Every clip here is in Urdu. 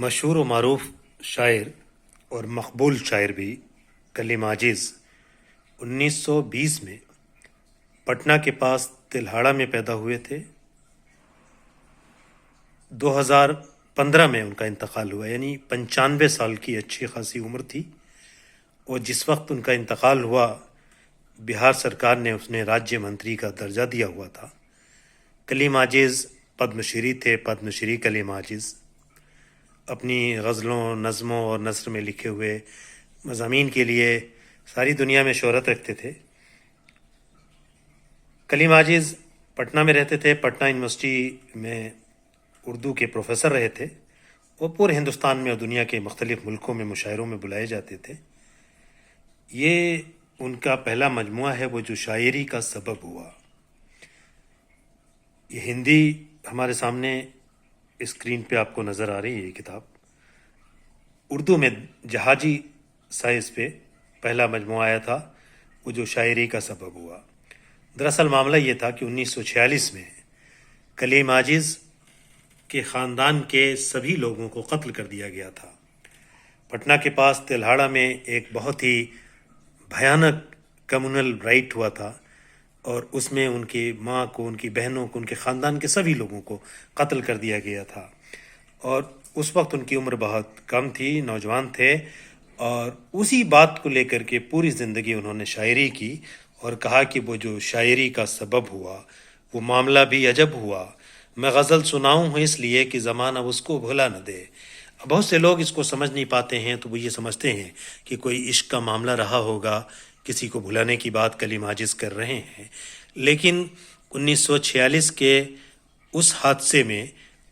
مشہور و معروف شاعر اور مقبول شاعر بھی کلیم عاجز 1920 میں پٹنہ کے پاس تلہاڑا میں پیدا ہوئے تھے۔ 2015 میں ان کا انتقال ہوا، یعنی 95 سال کی اچھی خاصی عمر تھی۔ اور جس وقت ان کا انتقال ہوا بہار سرکار نے انہیں راجیہ منتری کا درجہ دیا ہوا تھا۔ کلیم عاجز پدم شری تھے، پدم شری کلیم عاجز اپنی غزلوں، نظموں اور نثر میں لکھے ہوئے مضامین کے لیے ساری دنیا میں شہرت رکھتے تھے۔ کلیم عاجز پٹنہ میں رہتے تھے، پٹنہ یونیورسٹی میں اردو کے پروفیسر رہے تھے اور پورے ہندوستان میں اور دنیا کے مختلف ملکوں میں مشاعروں میں بلائے جاتے تھے۔ یہ ان کا پہلا مجموعہ ہے، وہ جو شاعری کا سبب ہوا۔ یہ ہندی ہمارے سامنے اسکرین پہ آپ کو نظر آ رہی ہے یہ کتاب۔ اردو میں جہاجی سائز پہ پہلا مجموعہ آیا تھا، وہ جو شاعری کا سبب ہوا۔ دراصل معاملہ یہ تھا کہ 1946 میں کلیم عاجز کے خاندان کے سبھی لوگوں کو قتل کر دیا گیا تھا۔ پٹنہ کے پاس تلہاڑا میں ایک بہت ہی بھیانک کمیونل رائٹ ہوا تھا اور اس میں ان کی ماں کو، ان کی بہنوں کو، ان کے خاندان کے سبھی لوگوں کو قتل کر دیا گیا تھا۔ اور اس وقت ان کی عمر بہت کم تھی، نوجوان تھے، اور اسی بات کو لے کر کے پوری زندگی انہوں نے شاعری کی اور کہا کہ وہ جو شاعری کا سبب ہوا وہ معاملہ بھی عجب ہوا، میں غزل سناؤں ہوں اس لیے کہ زمانہ اس کو بھلا نہ دے۔ بہت سے لوگ اس کو سمجھ نہیں پاتے ہیں، تو وہ یہ سمجھتے ہیں کہ کوئی عشق کا معاملہ رہا ہوگا، کسی کو بھلانے کی بات کلیم عاجز کر رہے ہیں۔ لیکن 1946 کے اس حادثے میں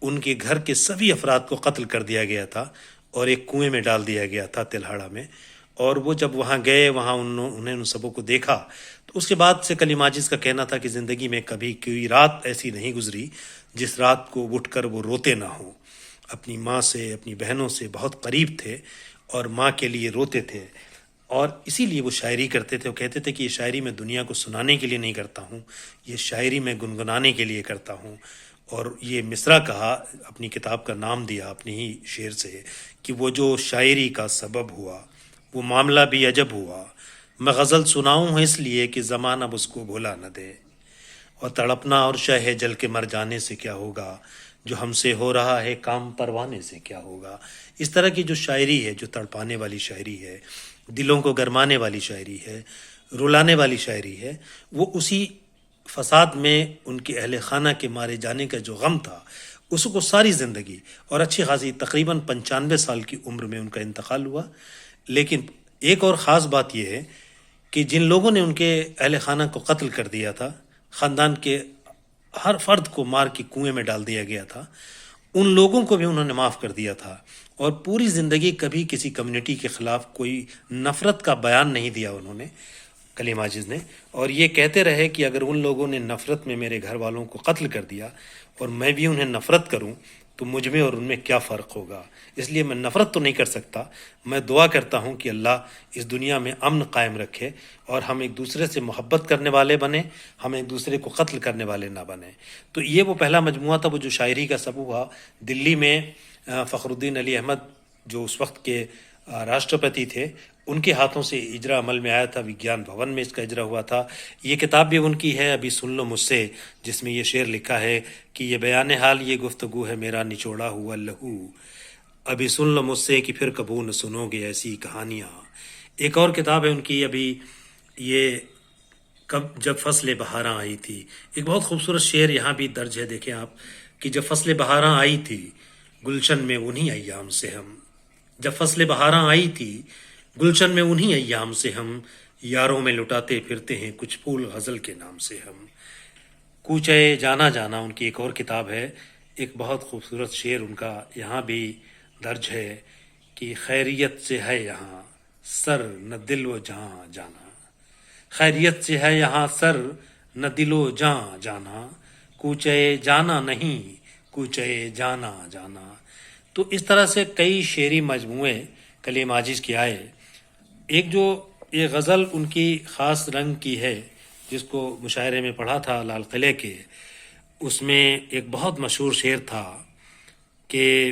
ان کے گھر کے سبھی افراد کو قتل کر دیا گیا تھا اور ایک کنویں میں ڈال دیا گیا تھا تلہاڑا میں۔ اور وہ جب وہاں گئے، وہاں انہیں ان سبوں کو دیکھا، تو اس کے بعد سے کلیم عاجز کا کہنا تھا کہ زندگی میں کبھی کوئی رات ایسی نہیں گزری جس رات کو اٹھ کر وہ روتے نہ ہوں۔ اپنی ماں سے، اپنی بہنوں سے بہت قریب تھے اور ماں کے لیے روتے تھے، اور اسی لیے وہ شاعری کرتے تھے۔ وہ کہتے تھے کہ یہ شاعری میں دنیا کو سنانے کے لیے نہیں کرتا ہوں، یہ شاعری میں گنگنانے کے لیے کرتا ہوں۔ اور یہ مصرع کہا، اپنی کتاب کا نام دیا اپنی ہی شعر سے، کہ وہ جو شاعری کا سبب ہوا وہ معاملہ بھی عجب ہوا، میں غزل سناؤں ہوں اس لیے کہ زمانہ اب اس کو بھلا نہ دے۔ اور تڑپنا اور شہ جل کے مر جانے سے کیا ہوگا، جو ہم سے ہو رہا ہے کام پروانے سے کیا ہوگا۔ اس طرح کی جو شاعری ہے، جو تڑپانے والی شاعری ہے، دلوں کو گرمانے والی شاعری ہے، رلانے والی شاعری ہے، وہ اسی فساد میں ان کے اہل خانہ کے مارے جانے کا جو غم تھا، اس کو ساری زندگی اور اچھی خاصی تقریباً 95 سال کی عمر میں ان کا انتقال ہوا۔ لیکن ایک اور خاص بات یہ ہے کہ جن لوگوں نے ان کے اہل خانہ کو قتل کر دیا تھا، خاندان کے ہر فرد کو مار کے کنویں میں ڈال دیا گیا تھا، ان لوگوں کو بھی انہوں نے معاف کر دیا تھا، اور پوری زندگی کبھی کسی کمیونٹی کے خلاف کوئی نفرت کا بیان نہیں دیا انہوں نے، کلیم عاجز نے۔ اور یہ کہتے رہے کہ اگر ان لوگوں نے نفرت میں میرے گھر والوں کو قتل کر دیا اور میں بھی انہیں نفرت کروں تو مجھ میں اور ان میں کیا فرق ہوگا، اس لیے میں نفرت تو نہیں کر سکتا، میں دعا کرتا ہوں کہ اللہ اس دنیا میں امن قائم رکھے اور ہم ایک دوسرے سے محبت کرنے والے بنیں، ہم ایک دوسرے کو قتل کرنے والے نہ بنیں۔ تو یہ وہ پہلا مجموعہ تھا، وہ جو شاعری کا سبب ہوا۔ دلی میں فخر الدین علی احمد جو اس وقت کے راشٹرپتی تھے، ان کے ہاتھوں سے اجرا عمل میں آیا تھا، وگیان بھون میں اس کا اجرا ہوا تھا۔ یہ کتاب بھی ان کی ہے، ابھی سن لو مجھ سے، جس میں یہ شعر لکھا ہے کہ یہ بیان حال یہ گفتگو ہے میرا نچوڑا ہوا لہو، ابھی سن لو مجھ سے کہ پھر کبھی نہ سنو گے ایسی کہانیاں۔ ایک اور کتاب ہے ان کی، ابھی یہ جب فصل بہاراں آئی تھی، ایک بہت خوبصورت شعر یہاں بھی درج ہے، دیکھیں آپ، کہ جب فصل بہاراں آئی تھی گلشن میں انہی ایام سے ہم، جب فصل بہاراں آئی تھی گلشن میں انہی ایام سے ہم، یاروں میں لٹاتے پھرتے ہیں کچھ پھول غزل کے نام سے ہم۔ کوچے جانا جانا ان کی ایک اور کتاب ہے، ایک بہت خوبصورت شعر ان کا یہاں بھی درج ہے کہ خیریت سے ہے یہاں سر نہ دل و جاں جانا، خیریت سے ہے یہاں سر نہ دل و جاں جانا، کوچے جانا نہیں کوچے جانا جانا۔ تو اس طرح سے کئی شعری مجموعے کلیم عاجز کے آئے۔ ایک جو یہ غزل ان کی خاص رنگ کی ہے، جس کو مشاعرے میں پڑھا تھا لال قلعے کے، اس میں ایک بہت مشہور شعر تھا کہ